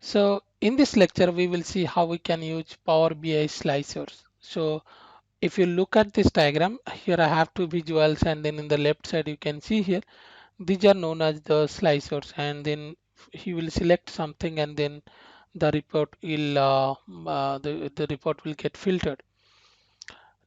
So in this lecture, we will see how we can use Power BI slicers. So if you look at this diagram, here I have two visuals, and then in the left side you can see here these are known as the slicers, and then he will select something, and then the report will the report will get filtered.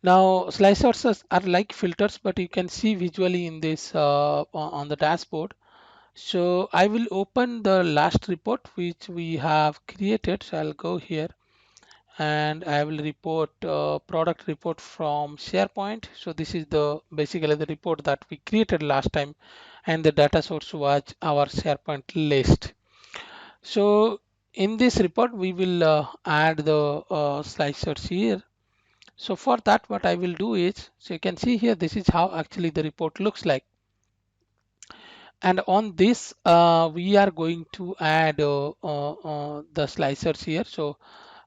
Now slicers are like filters, but you can see visually in this on the dashboard. So I will open the last report which we have created. So I'll go here and I will report product report from SharePoint. So this is the basically the report that we created last time, and the data source was our SharePoint list. So in this report we will add the slicers here. So for that, what I will do is, so you can see here, this is how actually the report looks like. And on this, we are going to add the slicers here. So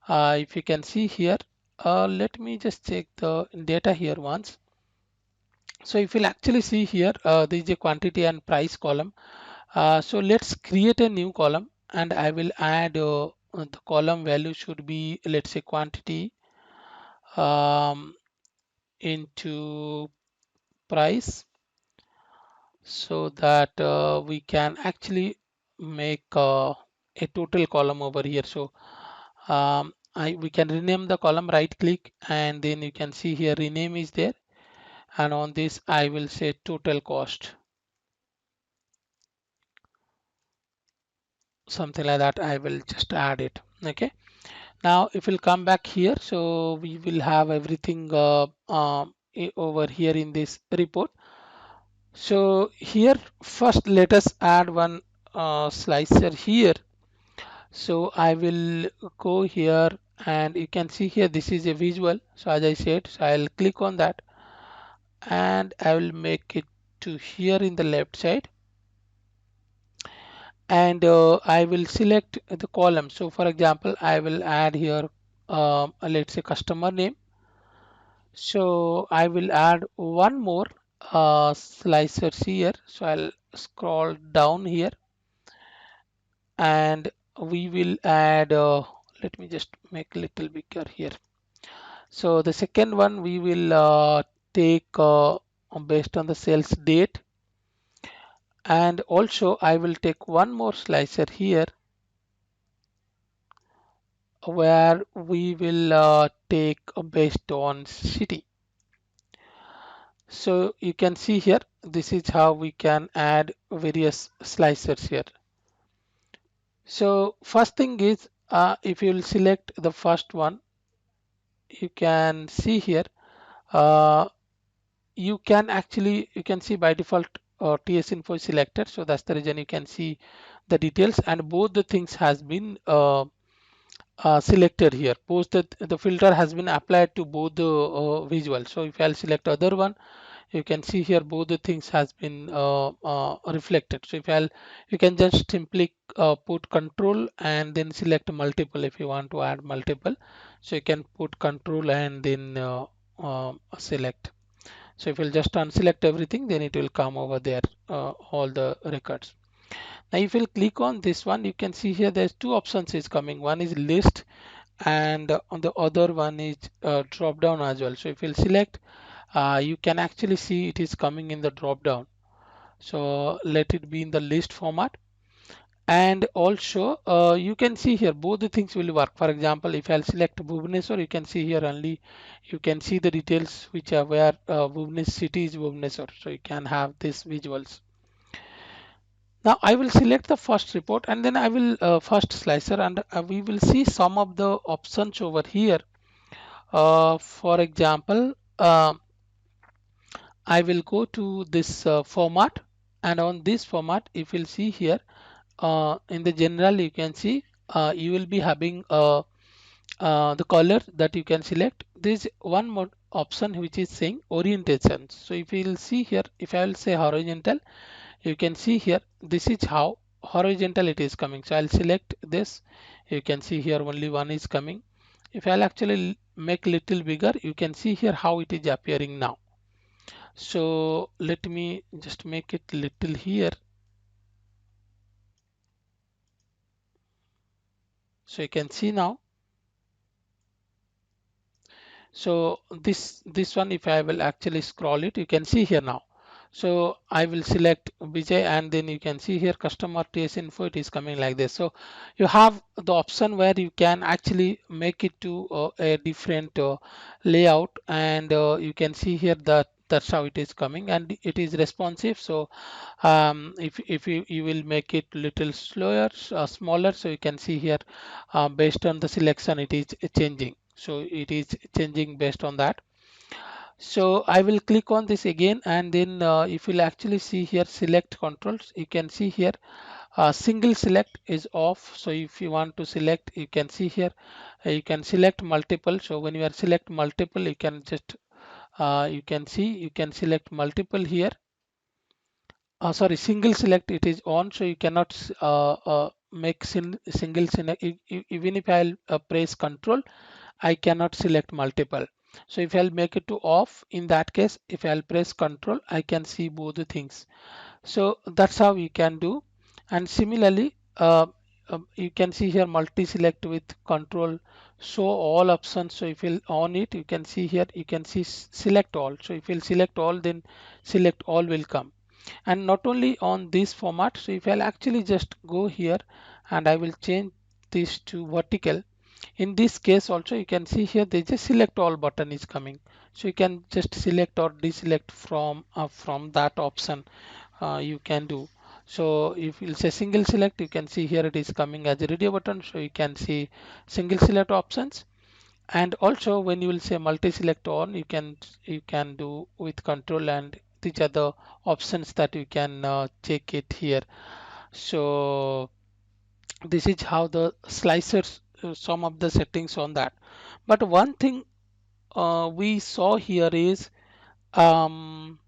if you can see here, let me just check the data here once. So if you'll actually see here, there is a quantity and price column. So let's create a new column, and I will add the column value should be, let's say, quantity um, into price, so that we can actually make a total column over here. So we can rename the column, right click, and then you can see here rename is there, and on this I will say total cost, something like that. I will just add it. Okay, now if we'll come back here, so we will have everything over here in this report. So here first let us add one slicer here. So I will go here, and you can see here this is a visual. So as I said, so I'll click on that, and I will make it to here in the left side, and I will select the column. So for example, I will add here let's say customer name. So I will add one more slicers here. So I'll scroll down here, and we will add let me just make a little bigger here. So the second one we will take based on the sales date, and also I will take one more slicer here where we will take based on city. So you can see here, this is how we can add various slicers here. So first thing is, if you will select the first one, you can see here, uh, you can actually, you can see by default TS info is selected. So that's the reason you can see the details, and both the things has been selected here. Both the filter has been applied to both the visual. So if I'll select other one, you can see here both the things has been reflected. So if I'll, you can just simply put control and then select multiple if you want to add multiple. So you can put control and then select. So if you'll just unselect everything, then it will come over there, all the records. Now if you'll click on this one, you can see here there's two options is coming. One is list, and on the other one is drop down as well. So if you'll select, you can actually see it is coming in the drop down. So let it be in the list format. And also you can see here both the things will work. For example, if I'll select Bhubaneswar, you can see here only, you can see the details which are where Bhubaneswar city is Bhubaneswar. So you can have this visuals. Now I will select the first report, and then I will first slicer, and we will see some of the options over here. For example, I will go to this format, and on this format, if you'll see here, in the general, you can see you will be having the color that you can select. There is one more option which is saying orientation. So if you will see here, if I will say horizontal, you can see here, this is how horizontal it is coming. So I'll select this. You can see here only one is coming. If I'll actually make little bigger, you can see here how it is appearing now. So let me just make it little here. So you can see now. So this one, if I will actually scroll it, you can see here now. So I will select Vijay, and then you can see here customer TS info, it is coming like this. So you have the option where you can actually make it to a different layout, and you can see here that that's how it is coming, and it is responsive. So if you will make it little slower, smaller, so you can see here based on the selection it is changing. So it is changing based on that. So I will click on this again, and then if you'll actually see here select controls, you can see here single select is off. So if you want to select, you can see here you can select multiple. So when you are select multiple, you can just you can see you can select multiple here. Sorry, single select it is on, so you cannot make single select. Even if I'll press control, I cannot select multiple. So if I'll make it to off, in that case, if I'll press control, I can see both the things. So that's how you can do. And similarly, you can see here multi-select with control, show all options. So if you on it, you can see here, you can see select all. So if you select all, then select all will come. And not only on this format, so if I'll actually just go here and I will change this to vertical. In this case also, you can see here they just select all button is coming. So you can just select or deselect from that option you can do. So if you say single select, you can see here it is coming as a radio button. So you can see single select options. And also when you will say multi-select on, you can do with control, and these are the options that you can check it here. So this is how the slicers some of the settings on that. But one thing we saw here is um,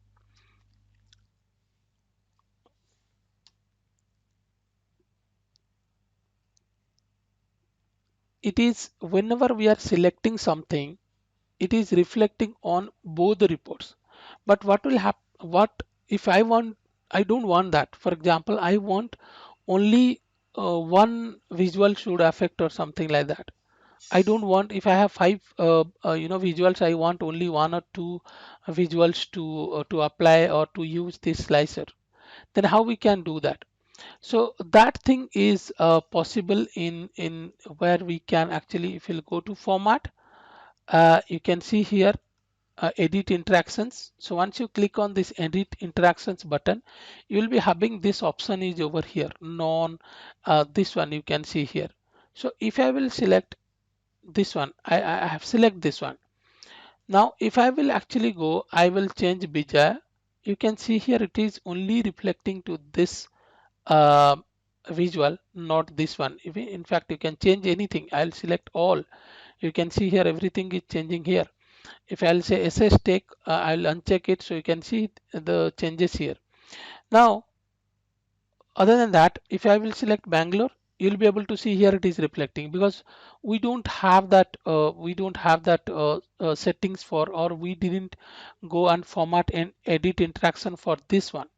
it is whenever we are selecting something, it is reflecting on both the reports. But what will happen, what if I don't want that. For example, I want only one visual should affect or something like that. I don't want, if I have five visuals, I want only one or two visuals to apply or to use this slicer. Then how we can do that? So that thing is possible in where we can actually, if you go to format, you can see here edit interactions. So once you click on this edit interactions button, you will be having this option is over here, non this one you can see here. So if I will select this one, I have select this one. Now if I will actually go, I will change bija. You can see here it is only reflecting to this uh, visual, not this one. If in fact you can change anything, I'll select all. You can see here everything is changing here. If I'll say SS take, I'll uncheck it, so you can see the changes here. Now other than that, if I will select Bangalore, you'll be able to see here it is reflecting, because we don't have that settings for, or we didn't go and format and edit interaction for this one.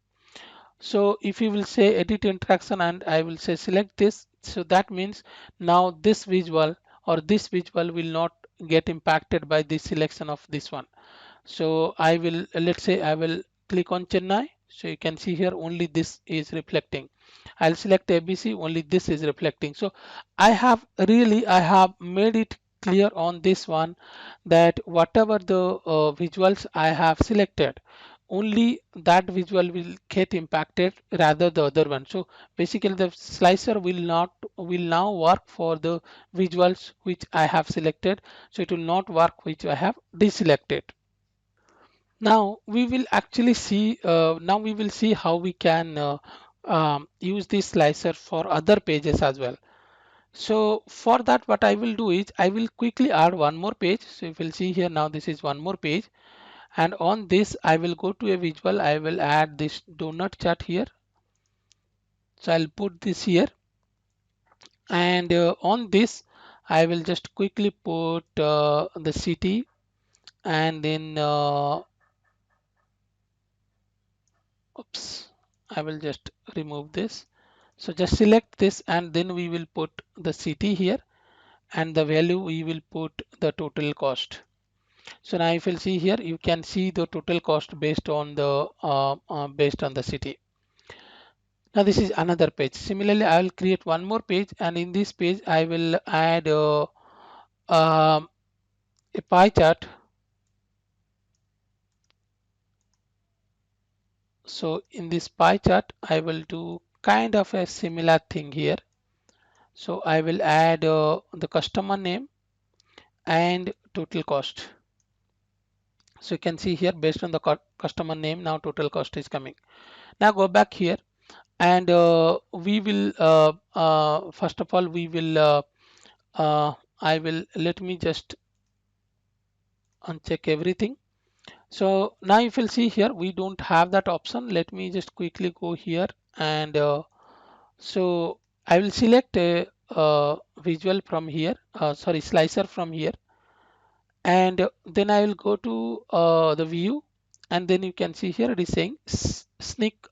So if you will say edit interaction and I will say select this, so that means now this visual or this visual will not get impacted by the selection of this one. So I will, let's say I will click on Chennai. So you can see here only this is reflecting. I'll select ABC, only this is reflecting. So I have made it clear on this one that whatever the visuals I have selected, only that visual will get impacted rather the other one. So basically the slicer will now work for the visuals which I have selected. So it will not work which I have deselected. Now we will actually see how we can use this slicer for other pages as well. So for that, what I will do is I will quickly add one more page. So if you'll see here now, this is one more page, and on this I will go to a visual. I will add this donut chart here. So I'll put this here, and on this I will just quickly put the city, and then oops, I will just remove this. So just select this, and then we will put the city here. and the value we will put the total cost. So now if you'll see here, you can see the total cost based on the city. Now this is another page. Similarly, I will create one more page, and in this page I will add um, a pie chart. So in this pie chart, I will do kind of a similar thing here. So I will add the customer name and total cost. So you can see here based on the customer name, now total cost is coming. Now go back here, and we will first of all we will I will let me just uncheck everything. So now if you'll see here, we don't have that option. Let me just quickly go here, and so I will select a visual from here, sorry, slicer from here, and then I will go to the view, and then you can see here it is saying sync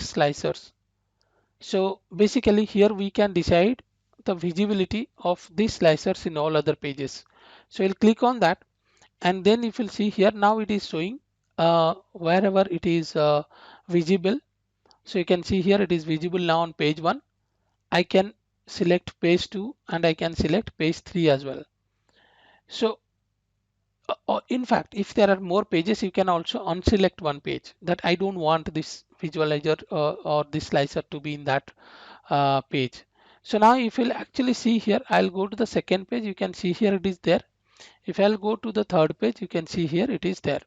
slicers. So basically here we can decide the visibility of these slicers in all other pages. So I'll click on that, and then if you'll see here, now it is showing wherever it is visible. So you can see here it is visible now on page 1. I can select page 2 and I can select page 3 as well. So in fact, if there are more pages, you can also unselect one page that I don't want this visualizer or this slicer to be in that page. So now if you'll actually see here, I'll go to the second page. You can see here it is there. If I'll go to the third page, you can see here it is there.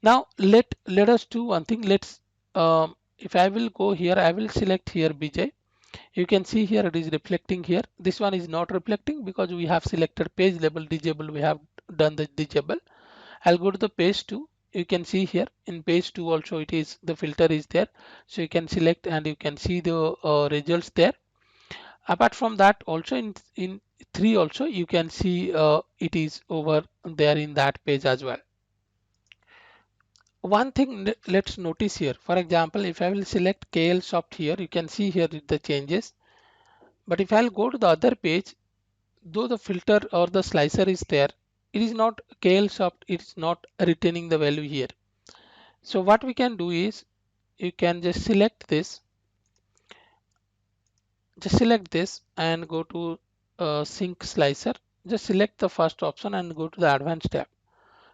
Now let us do one thing. Let's if I will go here, I will select here BJ. You can see here it is reflecting here. This one is not reflecting because we have selected page label disable. We have done the disable. I'll go to the page 2. You can see here in page 2 also it is the filter is there. So you can select and you can see the results there. Apart from that, also in 3 also you can see it is over there in that page as well. One thing let's notice here. For example, if I will select KL Soft here, you can see here the changes. But if I'll go to the other page, though the filter or the slicer is there, it is not KL Soft, it's not retaining the value here. So what we can do is you can just select this and go to sync slicer. Just select the first option and go to the advanced tab.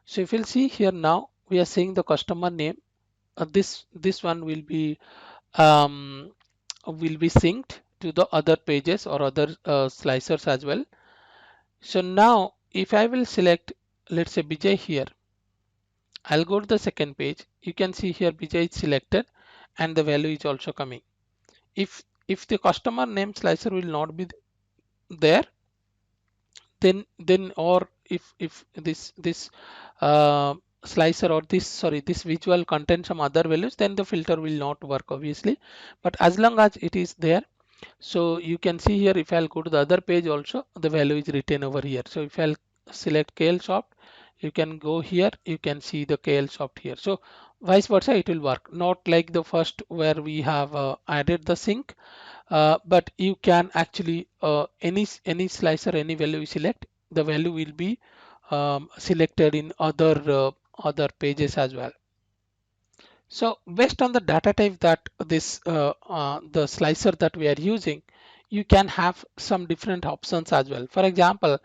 So if you'll see here, now we are seeing the customer name. This one um, will be synced to the other pages or other slicers as well. So now if I will select, let's say BJ here, I'll go to the second page. You can see here BJ is selected and the value is also coming. If the customer name slicer will not be there, then or if this uh, slicer or this visual contains some other values, then the filter will not work obviously. But as long as it is there, so you can see here, if I'll go to the other page also, the value is written over here. So if I'll select KL Soft, you can go here, you can see the KL Soft here. So vice versa, it will work. Not like the first where we have added the sync, but you can actually any slicer, any value you select, the value will be selected in other pages as well. So based on the data type that the slicer that we are using, you can have some different options as well. For example,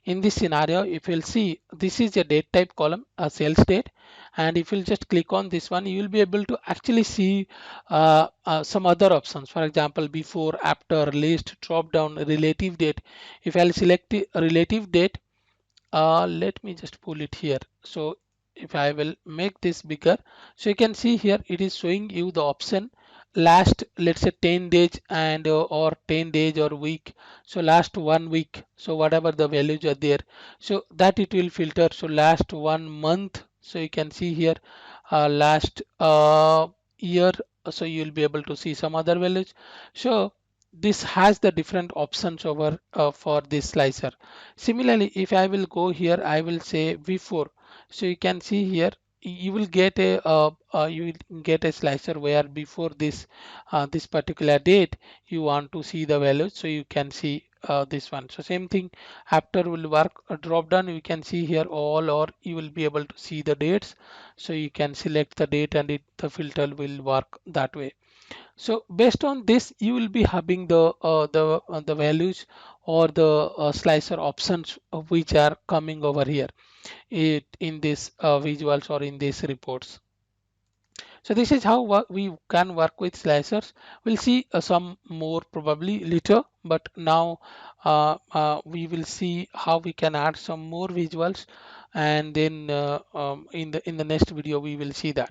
in this scenario, if you'll see, this is a date type column, a sales date, and if you'll just click on this one, you will be able to actually see some other options. For example, before, after, list, drop down, relative date. If I'll select the relative date, let me just pull it here. So if I will make this bigger, so you can see here it is showing you the option last, let's say 10 days and or 10 days or week. So last 1 week, so whatever the values are there, so that it will filter. So last 1 month, so you can see here last year, so you'll be able to see some other values. So this has the different options over for this slicer. Similarly, if I will go here, I will say before. So you can see here, you will get a slicer where before this this particular date you want to see the values. So you can see this one. So same thing after will work drop down, you can see here all, or you will be able to see the dates. So you can select the date and the filter will work that way. So based on this, you will be having the values or the slicer options which are coming over here in this visuals or in these reports. So this is how we can work with slicers. We'll see some more probably later, but now we will see how we can add some more visuals, and then in the next video we will see that.